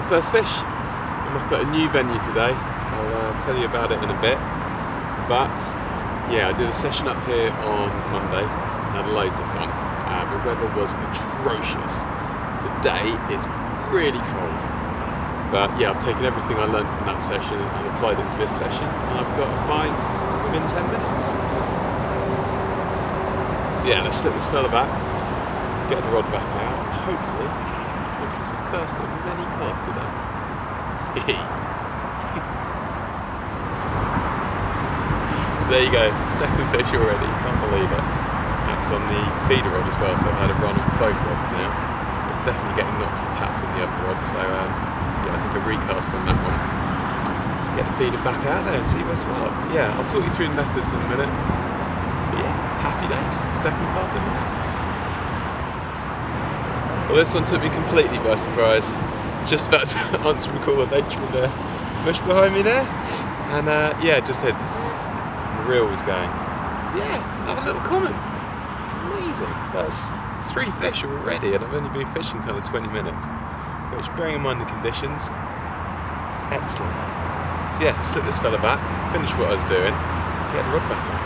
first fish. I'm up at a new venue today. I'll tell you about it in a bit. But yeah, I did a session up here on Monday and had loads of fun. The weather was atrocious. Today it's really cold. But yeah, I've taken everything I learned from that session and applied it to this session, and I've got a bite within 10 minutes. So yeah, let's slip this fella back, get the rod back out, and hopefully this is the first of many carp today. So there you go, second fish already, can't believe it. That's on the feeder rod as well, so I've had a run on both rods now. I'm definitely getting knocks and taps on the other rod, so yeah, I think a recast on that one. Get the feeder back out there and see what's what. Yeah, I'll talk you through the methods in a minute. But yeah, happy days, second carp in a minute. Well, this one took me completely by surprise. Just about to answer and call the nature of the bush behind me there. And yeah, just said zzz, and the reel was going. So yeah, have a little comment. Amazing. So that's 3 fish already, and I've only been fishing kind of 20 minutes. Which, bearing in mind the conditions, it's excellent. So yeah, slip this fella back, finish what I was doing, get the rod back out.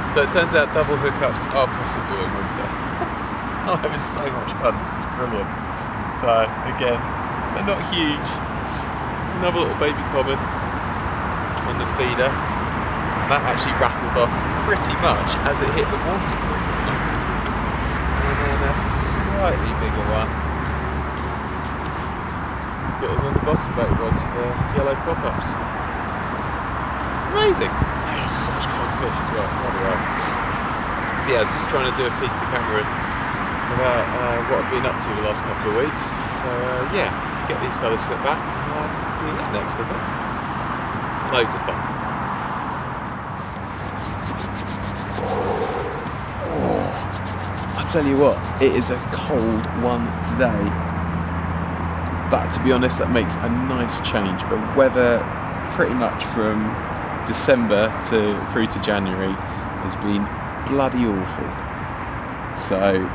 So it turns out double hookups are possible in winter. I'm having so much fun, this is brilliant. So again, they're not huge. Another little baby common on the feeder. That actually rattled off pretty much as it hit the water pool. And then a slightly bigger one that was on the bottom boat rods of yellow pop-ups. Amazing! They are such cold fish as well, bloody hell. So yeah, I was just trying to do a piece to camera about what I've been up to the last couple of weeks. So yeah, get these fellas slipped back and do that next, I think. Loads of fun. I tell you what, it is a cold one today, but to be honest that makes a nice change. The weather pretty much from December through to January has been bloody awful, so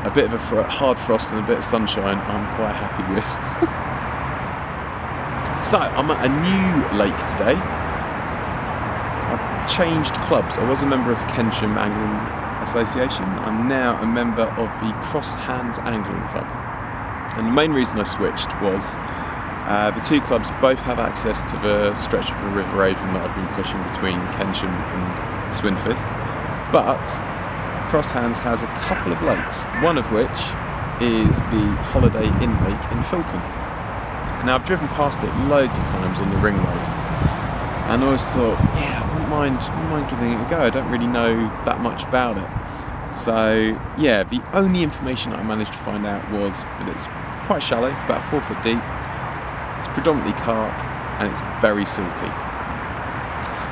a bit of a hard frost and a bit of sunshine I'm quite happy with. So I'm at a new lake today. I've changed clubs. I was a member of the Kensham Angling Association. I'm now a member of the Cross Hands Angling Club, and the main reason I switched was the 2 clubs both have access to the stretch of the River Avon that I've been fishing between Kensham and Swinford, but Cross Hands has a couple of lakes, one of which is the Holiday Inn Lake in Filton. Now I've driven past it loads of times on the ring road, and I always thought, yeah, I wouldn't mind giving it a go. I don't really know that much about it. So yeah, the only information that I managed to find out was that it's quite shallow, it's about 4 foot deep, it's predominantly carp, and it's very silty.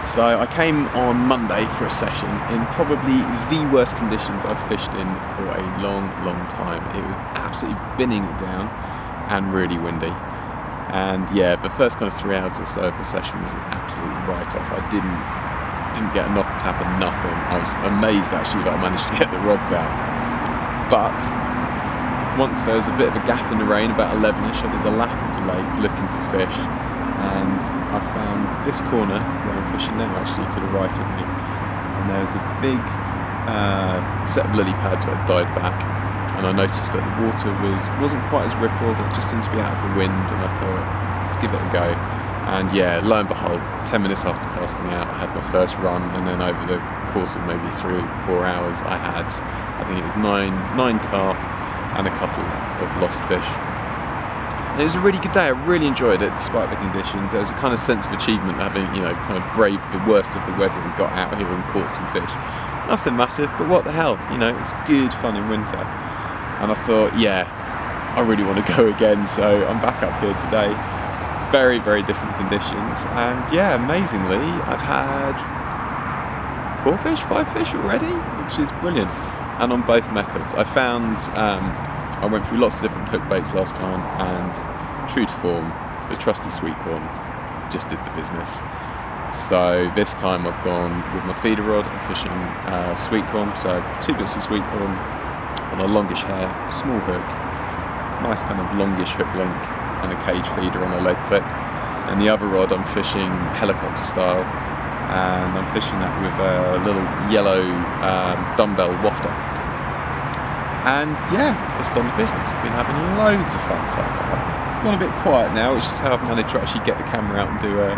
So I came on Monday for a session in probably the worst conditions I've fished in for a long, long time. It was absolutely binning it down and really windy. And yeah, the first kind of 3 hours or so of the session was an absolute write-off. I didn't get a knock, a tap, and nothing. I was amazed actually that I managed to get the rods out. But once there was a bit of a gap in the rain, about 11ish, I did the lap of the lake looking for fish, and I found this corner where I'm fishing now, actually to the right of me, and there was a big set of lily pads that had died back. And I noticed that the water wasn't quite as rippled, it just seemed to be out of the wind, and I thought, let's give it a go. And yeah, lo and behold, 10 minutes after casting out, I had my first run, and then over the course of maybe 3-4 hours, I think it was nine carp and a couple of lost fish. And it was a really good day, I really enjoyed it despite the conditions. There was a kind of sense of achievement having, kind of braved the worst of the weather and got out here and caught some fish. Nothing massive, but what the hell, it's good fun in winter. And I thought, yeah, I really want to go again, so I'm back up here today. Very, very different conditions, and yeah, amazingly, I've had 5 fish already, which is brilliant. And on both methods, I found, I went through lots of different hook baits last time, and true to form, the trusty sweet corn just did the business. So this time I've gone with my feeder rod, I'm fishing sweet corn, so 2 bits of sweet corn on a longish hair, small hook, nice kind of longish hook link and a cage feeder on a lead clip. And the other rod I'm fishing helicopter style, and I'm fishing that with a little yellow dumbbell wafter. And yeah, it's done the business. I've been having loads of fun so far. It's gone a bit quiet now, which is how I've managed to actually get the camera out and do a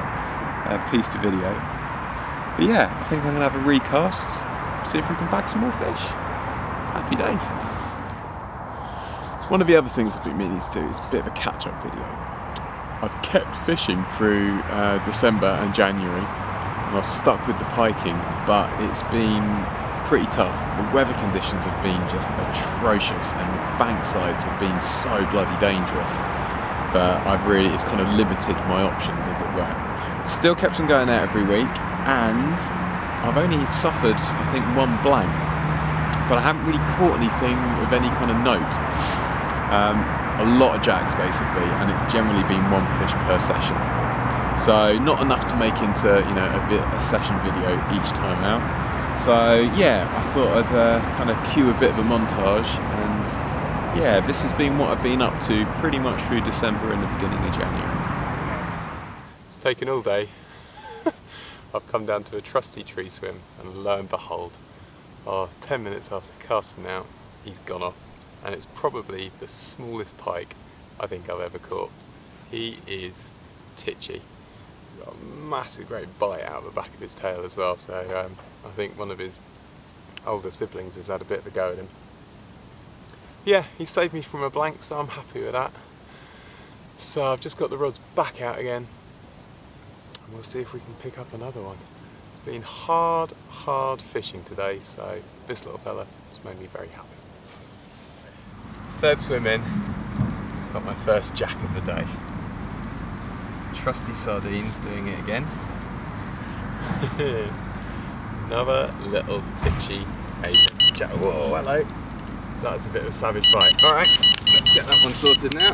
piece to video. But yeah, I think I'm going to have a recast, see if we can bag some more fish. Happy days. One of the other things I've been meaning to do is a bit of a catch-up video. I've kept fishing through December and January, and I was stuck with the piking, but it's been pretty tough. The weather conditions have been just atrocious, and the bank sides have been so bloody dangerous that it's kind of limited my options, as it were. Still kept on going out every week, and I've only suffered, I think, one blank, but I haven't really caught anything of any kind of note. A lot of jacks basically, and it's generally been one fish per session. So not enough to make into a session video each time out. So yeah, I thought I'd kind of cue a bit of a montage, and yeah, this has been what I've been up to pretty much through December and the beginning of January. It's taken all day. I've come down to a trusty tree swim, and lo and behold, 10 minutes after casting out, he's gone off. And it's probably the smallest pike I think I've ever caught. He is titchy. He's got a massive great bite out of the back of his tail as well, so I think one of his older siblings has had a bit of a go at him. Yeah, he saved me from a blank, so I'm happy with that. So I've just got the rods back out again, and we'll see if we can pick up another one. It's been hard fishing today, so this little fella has made me very happy. Third swim in, got my first jack of the day. Trusty sardines doing it again. Another little titchy Asian jack. Whoa, hello. That's a bit of a savage bite. Alright, let's get that one sorted now.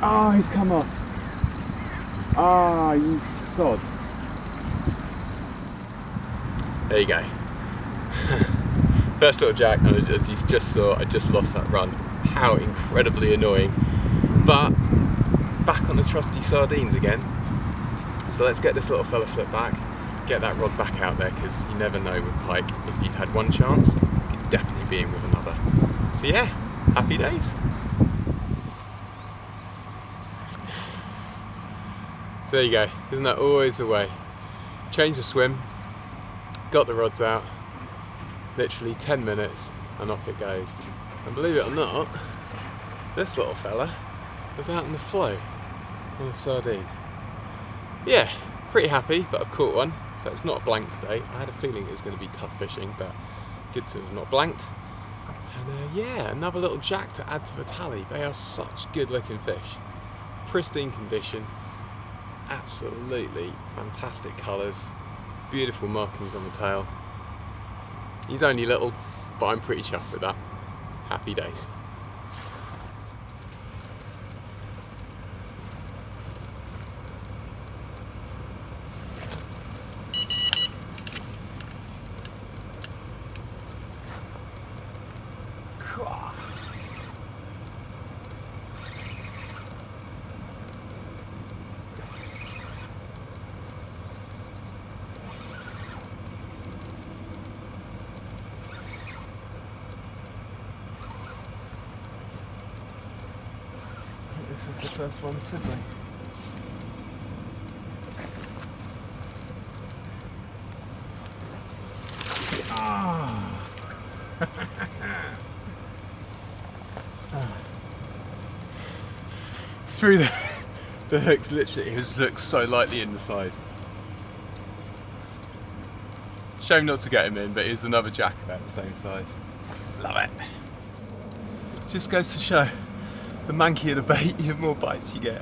Oh, he's come off. Ah, you sod. There you go. First little jack, and as you just saw, I just lost that run. How incredibly annoying. But back on the trusty sardines again. So let's get this little fella slipped back, get that rod back out there, because you never know with pike. If you'd had one chance, you could definitely be in with another. So yeah, happy days. So there you go, isn't that always the way? Change the swim, got the rods out, literally 10 minutes and off it goes. And believe it or not, this little fella was out in the flow on a sardine. Yeah, pretty happy, but I've caught one, so it's not a blank today. I had a feeling it was going to be tough fishing, but good to have not blanked. And yeah, another little jack to add to the tally. They are such good looking fish. Pristine condition. Absolutely fantastic colours, beautiful markings on the tail. He's only little, but I'm pretty chuffed with that. Happy days. This is the first one, Sydney. Through the hooks, literally, it just looks so lightly in the side. Shame not to get him in, but here's another jack about the same size. Love it. Just goes to show, the mankier the bait, the more bites you get.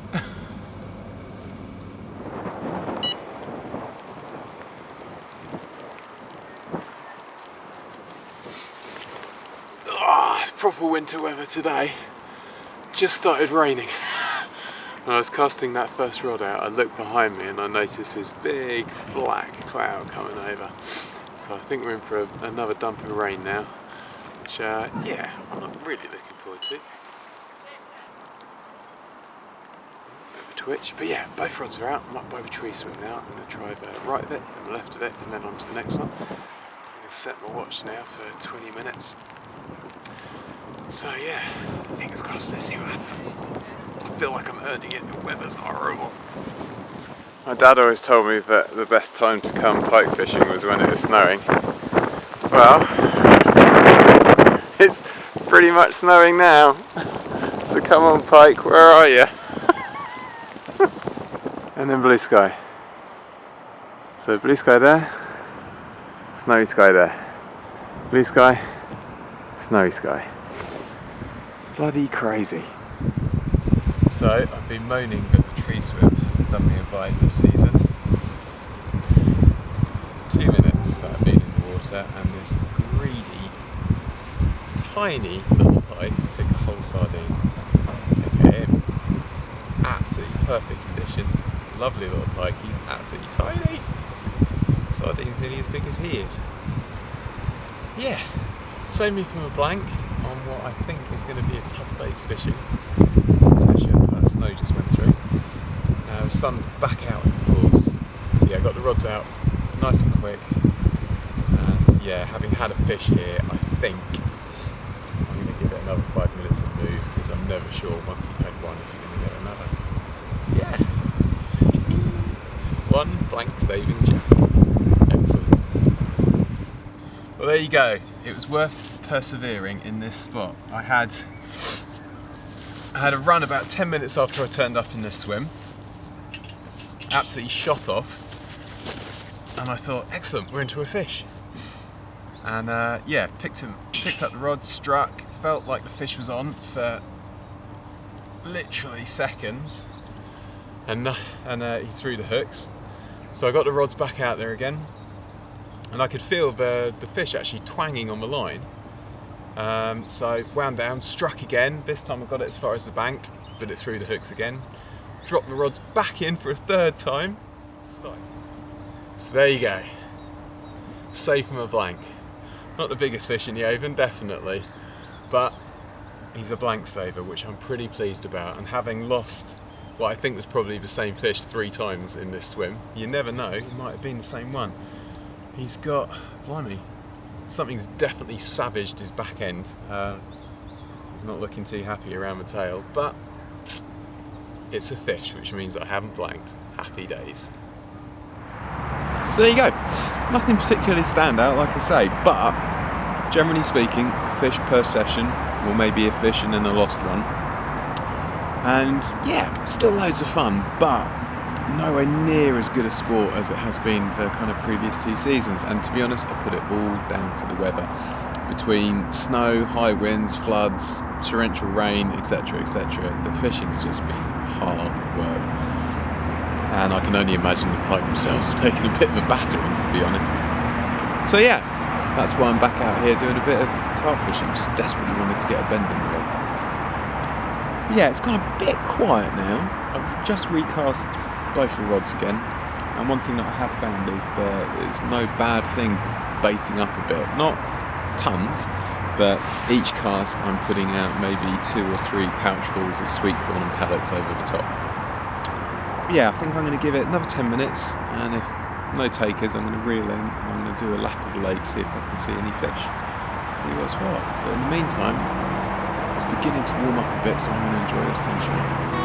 Proper winter weather today. Just started raining. When I was casting that first rod out, I looked behind me and I noticed this big black cloud coming over. So I think we're in for another dump of rain now, which yeah, I'm not really looking forward to. Bit of a twitch, but yeah, both rods are out. I'm up by the tree swim now. I'm going to try the right of it, then the left of it, and then on to the next one. I'm going to set my watch now for 20 minutes. So yeah, fingers crossed, let's see what happens. I feel like I'm earning it, the weather's horrible. My dad always told me that the best time to come pike fishing was when it was snowing. Well, it's pretty much snowing now. So come on pike, where are you? And then blue sky. So blue sky there, snowy sky there. Blue sky, snowy sky. Bloody crazy. So I've been moaning that the tree swim hasn't done me a bite this season. 2 minutes that I've been in the water and this greedy, tiny little pike took a whole sardine. Look at him. Absolutely perfect condition. Lovely little pike, he's absolutely tiny. Sardine's nearly as big as he is. Yeah, saved me from a blank on what I think is going to be a tough day's fishing, especially after that snow just went through. The sun's back out in force, so yeah, I got the rods out nice and quick, and yeah, having had a fish here, I think I'm going to give it another 5 minutes of move, because I'm never sure once you've had one if you're going to get another. Yeah, one blank saving jack. Excellent. Well, there you go. It was worth persevering in this spot. I had a run about 10 minutes after I turned up in this swim. Absolutely shot off, and I thought, excellent, we're into a fish. And yeah, picked up the rod, struck, felt like the fish was on for literally seconds, and he threw the hooks. So I got the rods back out there again, and I could feel the fish actually twanging on the line. So wound down, struck again. This time I got it as far as the bank, but it threw the hooks again. Dropped the rods back in for a third time. So there you go. Safe from a blank. Not the biggest fish in the Avon, definitely, but he's a blank saver, which I'm pretty pleased about. And having lost what I think was probably the same fish 3 times in this swim, you never know, it might have been the same one. He's got, blimey, something's definitely savaged his back end. He's not looking too happy around the tail, but it's a fish, which means I haven't blanked. Happy days. So there you go. Nothing particularly standout, like I say, but generally speaking, fish per session, or maybe a fish and then a lost one. And yeah, still loads of fun, but nowhere near as good a sport as it has been the kind of previous 2 seasons. And to be honest, I put it all down to the weather. Between snow, high winds, floods, torrential rain, etc, the fishing's just been hard work. And I can only imagine the pike themselves have taken a bit of a battering, to be honest. So yeah, that's why I'm back out here doing a bit of carp fishing, just desperately wanted to get a bend in the rod. But yeah, it's gone a bit quiet now. I've just recast both the rods again, and one thing that I have found is there is no bad thing baiting up a bit. Not tons, but each cast I'm putting out maybe 2 or 3 pouchfuls of sweet corn and pellets over the top. Yeah, I think I'm going to give it another 10 minutes, and if no takers, I'm going to reel in and I'm going to do a lap of the lake, see if I can see any fish, see what's what. But in the meantime, it's beginning to warm up a bit, so I'm going to enjoy the sunshine.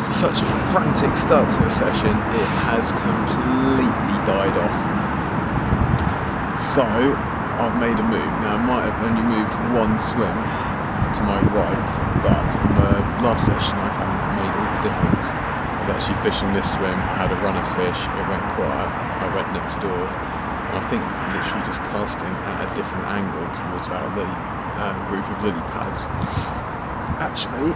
after such a frantic start to a session, it has completely died off. So I've made a move. Now I might have only moved one swim to my right, but in the last session I found it made all the difference. I was actually fishing this swim, I had a run of fish, it went quiet, I went next door, and I think literally just casting at a different angle towards that group of lily pads actually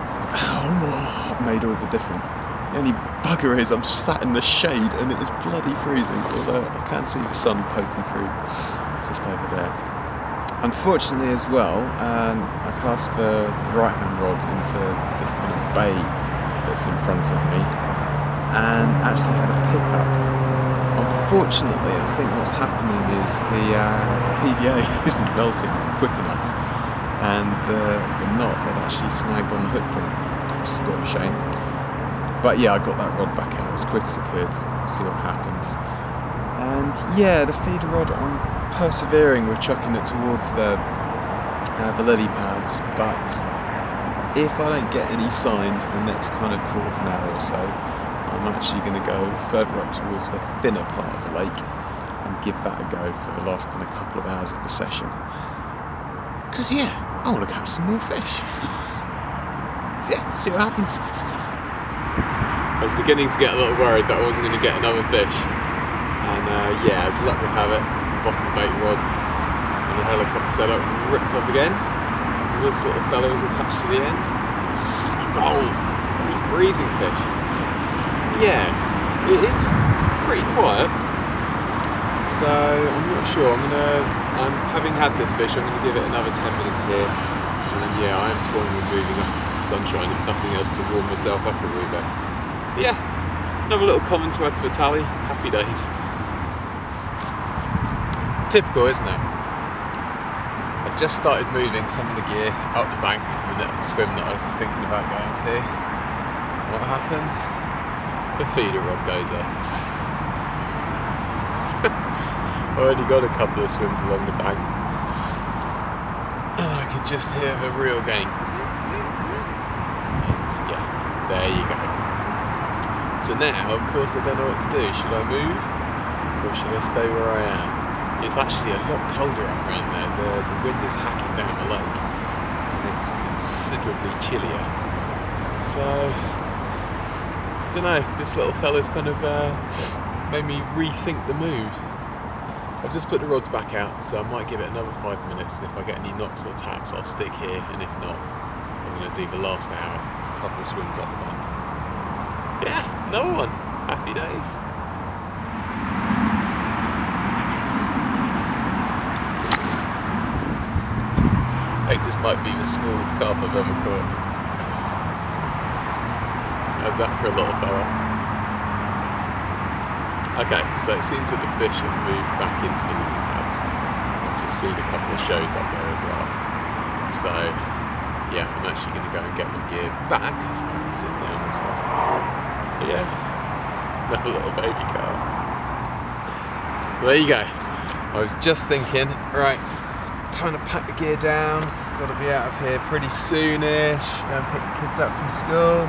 made all the difference. The only bugger is I'm sat in the shade and it is bloody freezing, although I can see the sun poking through just over there. Unfortunately as well, I cast the right hand rod into this kind of bay that's in front of me and actually had a pickup. Unfortunately, I think what's happening is the PVA isn't melting quick enough and the knot had actually snagged on the hook point, which is a bit of a shame. But yeah, I got that rod back out as quick as I could, see what happens. And yeah, the feeder rod, I'm persevering with chucking it towards the lily pads, but if I don't get any signs in the next kind of quarter of an hour or so, I'm actually going to go further up towards the thinner part of the lake and give that a go for the last kind of couple of hours of the session. Because yeah, I want to catch some more fish. So yeah, see what happens. I was beginning to get a little worried that I wasn't going to get another fish. And yeah, as luck would have it, bottom bait rod and the helicopter setup ripped off again. This little fellow was attached to the end. So cold! Really freezing fish. Yeah, it is pretty quiet. So I'm not sure. Having had this fish, I'm gonna give it another 10 minutes here. And then yeah, I am toying with moving up into the sunshine, if nothing else, to warm myself up a wee bit. Yeah, another little comment to add to the tally. Happy days. Typical, isn't it? I just started moving some of the gear up the bank to the next swim that I was thinking about going to. What happens? The feeder rod goes off. I already got a couple of swims along the bank, and I could just hear the reel going. And yeah, there you go. So now, of course, I don't know what to do. Should I move, or should I stay where I am? It's actually a lot colder up around there. The wind is hacking down the lake, and it's considerably chillier. So, I don't know. This little fella's kind of made me rethink the move. I've just put the rods back out, so I might give it another 5 minutes, and if I get any knocks or taps, I'll stick here, and if not, I'm going to do the last hour, a couple of swims up the bank. Yeah, another one. Happy days. I think this might be the smallest carp I've ever caught. How's that for a little fella? Okay, so it seems that the fish have moved back into the lily pads. I've just seen a couple of shows up there as well. So, yeah, I'm actually going to go and get my gear back so I can sit down and stuff. But yeah, another little baby carp. Well, there you go. I was just thinking, right, time to pack the gear down. Got to be out of here pretty soonish. Go and pick the kids up from school.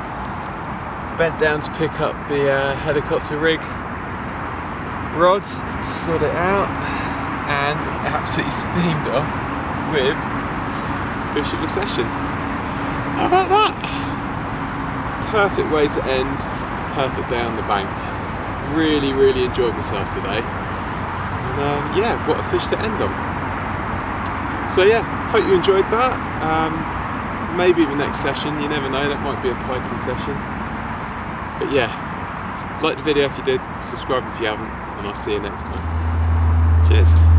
Bent down to pick up the helicopter rig rods, sort it out, and absolutely steamed off with fish of the session. How about that? Perfect way to end, perfect day on the bank. Really, really enjoyed myself today. And yeah, what a fish to end on. So yeah, hope you enjoyed that. Maybe the next session, you never know, that might be a piking session. But yeah, like the video if you did, subscribe if you haven't, and I'll see you next time. Cheers.